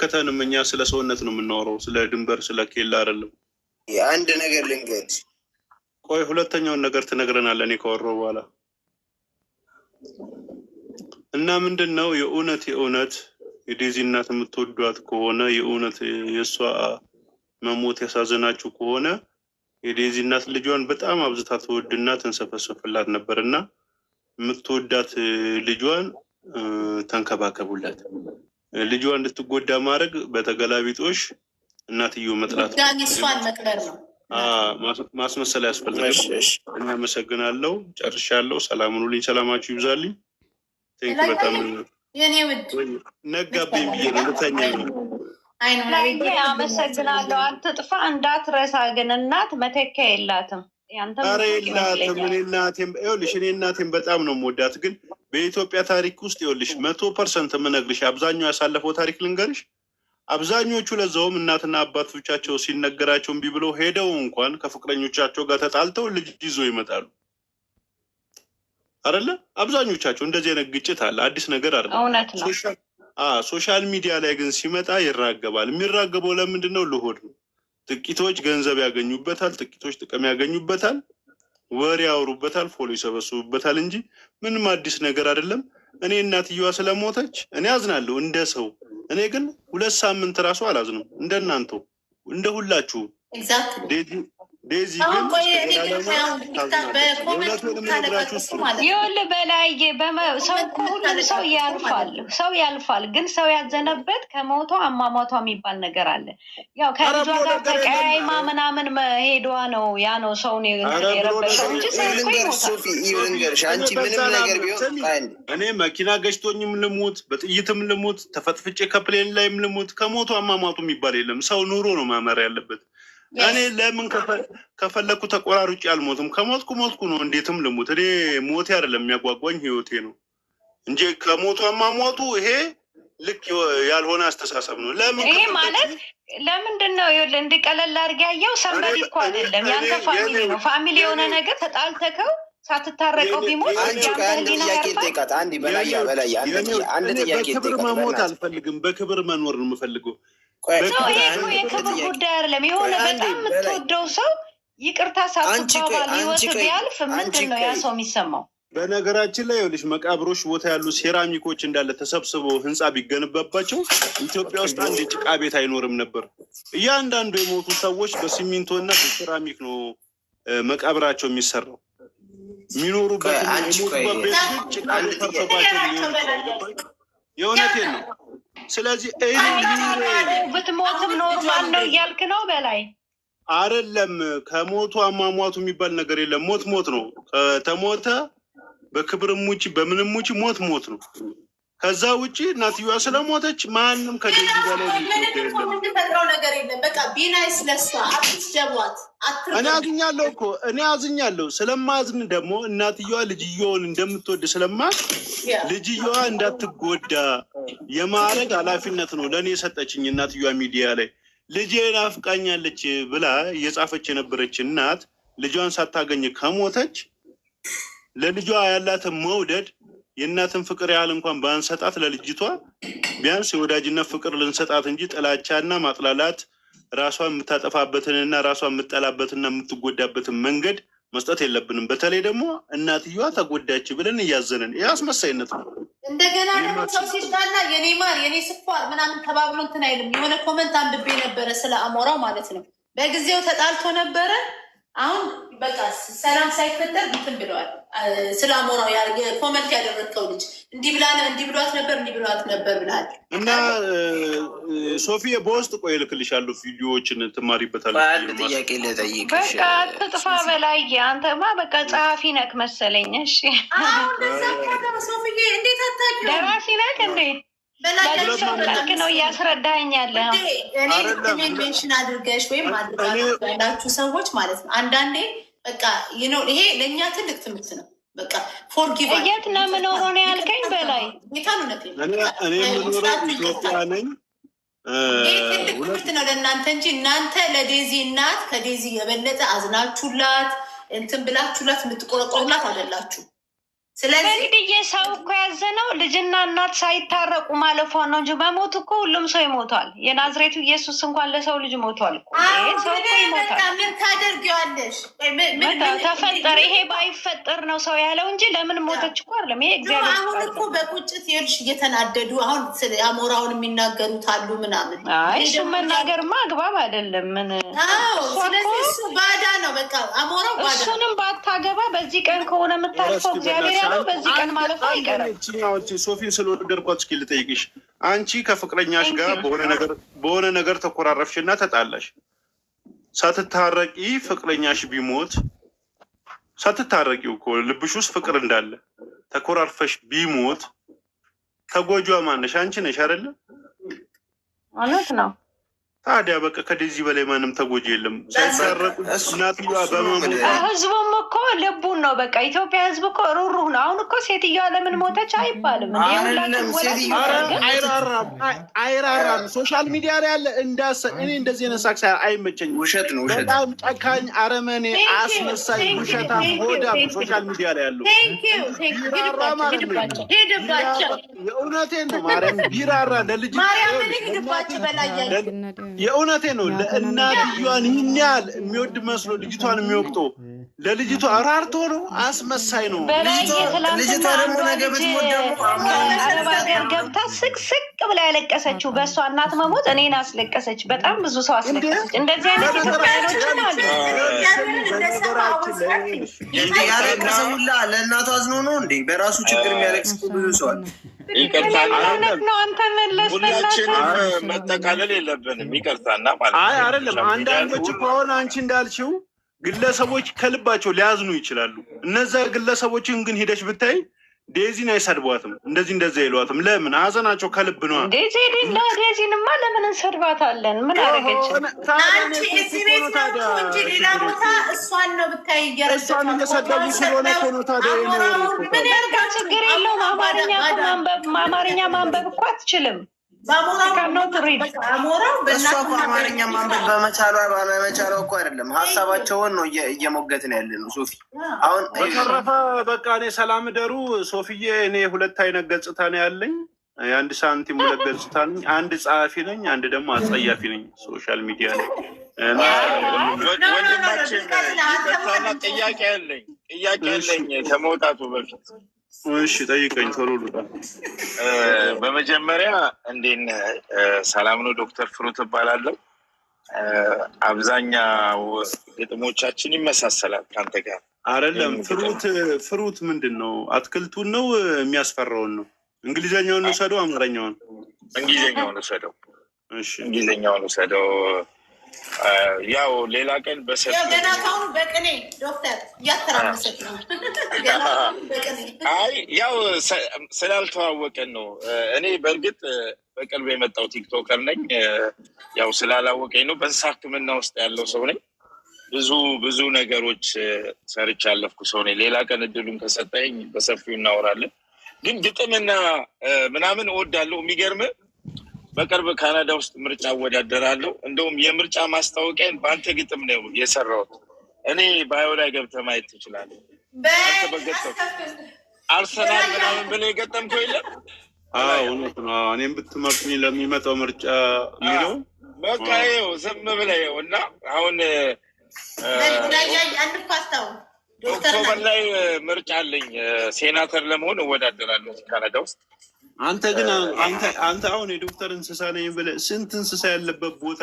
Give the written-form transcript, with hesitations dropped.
አይመለከተንም። እኛ ስለ ሰውነት ነው የምናወራው፣ ስለ ድንበር ስለ ኬላ አይደለም። አንድ ነገር ልንገርሽ። ቆይ ሁለተኛውን ነገር ትነግረናለህ እኔ ካወራሁ በኋላ። እና ምንድን ነው የእውነት የዴዚ እናት የምትወዷት ከሆነ የእውነት የእሷ መሞት ያሳዘናችሁ ከሆነ የዴዚ እናት ልጇን በጣም አብዝታ ትወድና ትንሰፈሰፍላት ነበር እና የምትወዳት ልጇን ተንከባከቡላት። ልጇ እንድትጎዳ ማድረግ በተገላቢጦሽ እናትየው መጥላት ነው። ማስመሰል ያስፈልጋል። እናመሰግናለሁ። ጨርሻለሁ። ሰላም ሁኑልኝ። ሰላማችሁ ይብዛልኝ። በጣም ነጋብኝ ብዬ ነው ልተኛ ነው። አመሰግናለሁ። አትጥፋ እንዳትረሳ። ግን እናት መተኪያ የላትም። ኧረ የላትም። እኔ እናቴን በጣም ነው የምወዳት። ግን በኢትዮጵያ ታሪክ ውስጥ ይኸውልሽ 100% የምነግርሽ አብዛኛው ያሳለፈው ታሪክ ልንገርሽ። አብዛኞቹ ለዛውም እናትና አባቶቻቸው ሲነገራቸው እምቢ ብለው ሄደው እንኳን ከፍቅረኞቻቸው ጋር ተጣልተው ልጅ ይዞ ይመጣሉ አይደለ? አብዛኞቻቸው እንደዚህ አይነት ግጭት አለ። አዲስ ነገር አይደለም። እውነት ነው። ሶሻል ሚዲያ ላይ ግን ሲመጣ ይራገባል። የሚራገበው ለምንድን ነው? ለሆድ ነው። ጥቂቶች ገንዘብ ያገኙበታል፣ ጥቂቶች ጥቅም ያገኙበታል፣ ወሬ ያወሩበታል፣ ፎሎ ይሰበስቡበታል እንጂ ምንም አዲስ ነገር አይደለም። እኔ እናትየዋ ስለሞተች እኔ አዝናለሁ እንደ ሰው። እኔ ግን 2 ሳምንት ራሱ አላዝንም እንደናንተው እንደ ሁላችሁ። ዴዚ ግን ይኸውልህ በላይ ሁሉም ሰው ያልፋል። ግን ሰው ያዘነበት ከሞቷ አሟሟቷ የሚባል ነገር አለ። ያው ከልጇ ጋር ተቀያይማ ምናምን መሄዷ ነው ያ ነው ሰውን የረበሸው እንጂ እኔ መኪና ገጭቶኝም ልሙት፣ በጥይትም ልሙት፣ ተፈጥፍጬ ከፕሌን ላይም ልሙት፣ ከሞቷ አሟሟቱ የሚባል የለም። ሰው ኑሮ ነው ማመር ያለበት። እኔ ለምን ከፈለኩ ተቆራርጬ አልሞትም? ከሞትኩ ሞትኩ ነው። እንዴትም ልሙት። እኔ ሞቴ አይደለም የሚያጓጓኝ ህይወቴ ነው እንጂ ከሞቱ አሟሟቱ ይሄ ልክ ያልሆነ አስተሳሰብ ነው። ለምን ይሄ ማለት ለምንድን ነው? ይኸውልህ እንዲቀለል አድርጌ ያየው ሰንበዲ እኮ አይደለም ያንተ ፋሚሊ ነው። ፋሚሊ የሆነ ነገር ተጣልተከው ሳትታረቀው ቢሞት በክብር መሞት አልፈልግም። በክብር መኖር ነው የምፈልገው። የክብር ጉዳይ አይደለም። የሆነ በጣም የምትወደው ሰው ይቅርታ ሳትባባል ህይወት ቢያልፍ ምንድን ነው ያ ሰው የሚሰማው? በነገራችን ላይ ይኸውልሽ መቃብሮች ቦታ ያሉ ሴራሚኮች እንዳለ ተሰብስበው ህንፃ ቢገነባባቸው ኢትዮጵያ ውስጥ አንድ የጭቃ ቤት አይኖርም ነበር። እያንዳንዱ የሞቱ ሰዎች በሲሚንቶ እና በሴራሚክ ነው መቃብራቸው የሚሰራው። የሚኖሩበት የእውነቴን ነው። ስለዚህ ብትሞትም ኖርማል ነው እያልክ ነው በላይ አይደለም። ከሞቱ አሟሟቱ የሚባል ነገር የለም። ሞት ነው። ከተሞተ በክብርም ውጭ በምንም ውጭ ሞት ነው። ከዛ ውጭ እናትየዋ ስለሞተች ማንም ከደጅ በላይ የሚፈጥረው ነገር የለም። በቃ ቢናይስ ለሷ አትጀቧት። እኔ አዝኛለሁ። ስለማዝን ደግሞ እናትየዋ ልጅየውን እንደምትወድ ስለማት ልጅየዋ እንዳትጎዳ የማድረግ ኃላፊነት ነው ለእኔ የሰጠችኝ እናትየዋ። ሚዲያ ላይ ልጄ ናፍቃኛለች ብላ እየጻፈች የነበረች እናት ልጇን ሳታገኝ ከሞተች ለልጇ ያላትን መውደድ የእናትን ፍቅር ያህል እንኳን ባንሰጣት ለልጅቷ ቢያንስ የወዳጅነት ፍቅር ልንሰጣት እንጂ ጥላቻና ማጥላላት ራሷን የምታጠፋበትንና ራሷን የምጠላበትና የምትጎዳበትን መንገድ መስጠት የለብንም። በተለይ ደግሞ እናትየዋ ተጎዳች ብለን እያዘንን ይህ አስመሳይነት ነው። እንደገና ደግሞ ሰው ሲጣላ የኔ ማር የኔ ስኳር ምናምን ተባብሎ እንትን አይልም። የሆነ ኮመንት አንብቤ ነበረ ስለ አሞራው ማለት ነው። በጊዜው ተጣልቶ ነበረ። አሁን በቃ ሰላም ሳይፈጠር እንትን ብለዋል። ስለ አሞራው ኮመንት ያደረግከው ልጅ እንዲህ ብሏት ነበር ብለሃል። እና ሶፊ በውስጥ ቆይ እልክልሻለሁ ቪዲዮዎችን ትማሪበታለሽ። ጥያቄ ልጠይቅሽ። በቃ አትጥፋ በላይ አንተማ በቃ ጸሐፊ ነክ መሰለኝ። እሺ ሶፊዬ እንዴት አታውቂውም? ደራሲ ነክ እንዴ? በላክ ነው እያስረዳኸኝ ያለኸው። እኔ ሜንሽን አድርገሽ ወይም ያላችሁ ሰዎች ማለት ነው። አንዳንዴ በቃ ይሄ ለእኛ ትልቅ ትምህርት ነው። በቃ ፎርጊቭ የት ነው የምኖረው ነው ያልከኝ በላይ? እኔ የምኖረው ኢትዮጵያ ነኝ። ትልቅ ትምህርት ነው ለእናንተ እንጂ እናንተ ለዴዚ እናት ከዴዚ የበለጠ አዝናችሁላት እንትን ብላችሁላት የምትቆረቆሩላት አይደላችሁ። በግድዬ ሰው እኮ ያዘነው ልጅና እናት ሳይታረቁ ማለፏ ነው እንጂ በሞት እኮ ሁሉም ሰው ይሞቷል። የናዝሬቱ ኢየሱስ እንኳን ለሰው ልጅ ሞቷል እኮ። ሰው እኮ ይሞታል። ምን ታደርጊዋለሽ? ተፈጠረ። ይሄ ባይፈጠር ነው ሰው ያለው እንጂ ለምን ሞተች እኮ አይደለም። ይሄ እግዚአብሔር አሁን እኮ በቁጭት ይኸውልሽ እየተናደዱ አሁን አሞራውን የሚናገሩት አሉ ምናምን። አይ እሱ መናገርማ አግባብ አይደለም። ምን ስለዚህ እሱ ባዳ ነው በቃ አሞራው ባዳ። እሱንም ባታገባ በዚህ ቀን ከሆነ የምታርፈው እግዚአብሔር ያለው በዚህ ቀን ማለት አይቀርም። ሶፊን ስለወደድኳት እስኪ ልጠይቅሽ፣ አንቺ ከፍቅረኛሽ ጋር በሆነ ነገር ተኮራረፍሽና ተጣላሽ። ሳትታረቂ ፍቅረኛሽ ቢሞት ሳትታረቂው እኮ ልብሽ ውስጥ ፍቅር እንዳለ ተኮራርፈሽ ቢሞት ተጎጂዋ ማነሽ? አንቺ ነሽ አይደለ? እውነት ነው። ታዲያ በቃ ከዚህ በላይ ማንም ተጎጂ የለም። ሳይታረቁ እናትየዋ በመሞት ህዝቡም እኮ ልቡን ነው በቃ። ኢትዮጵያ ህዝብ እኮ ሩሩህ ነው። አሁን እኮ ሴትዮዋ ለምን ሞተች አይባልም። አይራራም። ሶሻል ሚዲያ ላይ ያለ እኔ እንደዚህ አይነት ሳክስ አይመቸኝም። ውሸት ነው። በጣም ጨካኝ፣ አረመኔ፣ አስመሳይ፣ ውሸታም፣ ሆዳም ሶሻል ሚዲያ ላይ ያለው የእውነቴን ነው። ማርያም ቢራራ ለልጅ የእውነቴ ነው። ለእናትየዋን ይህን ያህል የሚወድ መስሎ ልጅቷን የሚወቅጦ ለልጅቷ ራርቶ ነው። አስመሳይ ነው። ልጅቷ ደግሞ ነገ ብትሞት ደግሞ አረብ ሀገር ገብታ ስቅስቅ ብላ ያለቀሰችው በእሷ እናት መሞት እኔን አስለቀሰች። በጣም ብዙ ሰው አስለቀሰች። እንደዚህ አይነት ኢትዮጵያኖችም አሉ። ያለቀሰ ሁላ ለእናቷ አዝኖ ነው እንዴ? በራሱ ችግር የሚያለቅስ ብዙ ሰው አለ። እውነት ነው። አንተ መለስ ሁላችንም መጠቃለል የለብንም። ይቅርታና ማለት አይደለም። አንዳንዶች ከሆነ አንቺ እንዳልሽው ግለሰቦች ከልባቸው ሊያዝኑ ይችላሉ። እነዛ ግለሰቦችን ግን ሂደሽ ብታይ ዴዚን አይሰድቧትም፣ እንደዚህ ይሏትም። ለምን? ሀዘናቸው ከልብ ነዋ። ዴዚንማ ለምን እንሰድባታለን? ምን አደረገች? አንቺ እዚህ ቤት ነው እንጂ ሌላ ቦታ እሷን ነው ብታይ እሷን እየሰደቡ ስለሆነ እኮ ነው። ታዲያ ምን ያርጋ? ችግር የለውም። አማርኛ ማንበብ እኮ አትችልም። እሷ እኮ አማርኛ ማንበብ በመቻሏ ባለመቻሏ እኮ አይደለም፣ ሀሳባቸውን ነው እየሞገትን ያለ ነው። ሶፊ አሁን በተረፈ በቃ እኔ ሰላም ደሩ ሶፊዬ። እኔ ሁለት አይነት ገጽታ ነው ያለኝ። የአንድ ሳንቲም ሁለት ገጽታ ነኝ። አንድ ጸሐፊ ነኝ፣ አንድ ደግሞ አጸያፊ ነኝ ሶሻል ሚዲያ ላይ። ወንድማችን ጥያቄ ያለኝ ከመውጣቱ በፊት እሺ ጠይቀኝ። ቶሎ ልጣ። በመጀመሪያ እንዴት ነህ? ሰላም ነው። ዶክተር ፍሩት እባላለሁ። አብዛኛው ግጥሞቻችን ይመሳሰላል ከአንተ ጋር አይደለም። ፍሩት ምንድን ነው? አትክልቱን ነው የሚያስፈራውን ነው? እንግሊዘኛውን ውሰደው አማርኛውን? እንግሊዘኛውን ውሰደው። እሺ እንግሊዘኛውን ውሰደው። ያው ሌላ ቀን ገና ካሁኑ በቅኔ ዶክተር እያተራመሰት ነው። አይ ያው ስላልተዋወቀን ነው። እኔ በእርግጥ በቅርብ የመጣው ቲክቶከር ነኝ። ያው ስላላወቀኝ ነው። በእንስሳ ሕክምና ውስጥ ያለው ሰው ነኝ። ብዙ ነገሮች ሰርች ያለፍኩ ሰው ነኝ። ሌላ ቀን እድሉን ከሰጠኝ በሰፊው እናወራለን። ግን ግጥምና ምናምን እወዳለሁ። የሚገርምህ በቅርብ ካናዳ ውስጥ ምርጫ እወዳደራለሁ። እንደውም የምርጫ ማስታወቂያን በአንተ ግጥም ነው የሰራሁት። እኔ ባዮ ላይ ገብተህ ማየት ትችላለህ። አንተ በገጠም አርሰናል ምናምን ብለህ የገጠምከው የለም? እውነት ነው። እኔም ብትመርጡኝ ለሚመጣው ምርጫ የሚለው በቃ ይኸው ዝም ብለህ ይኸው እና አሁን ኦክቶበር ላይ ምርጫ አለኝ። ሴናተር ለመሆን እወዳደራለሁ ካናዳ ውስጥ። አንተ ግን አንተ አሁን የዶክተር እንስሳ ነኝ ብለህ ስንት እንስሳ ያለበት ቦታ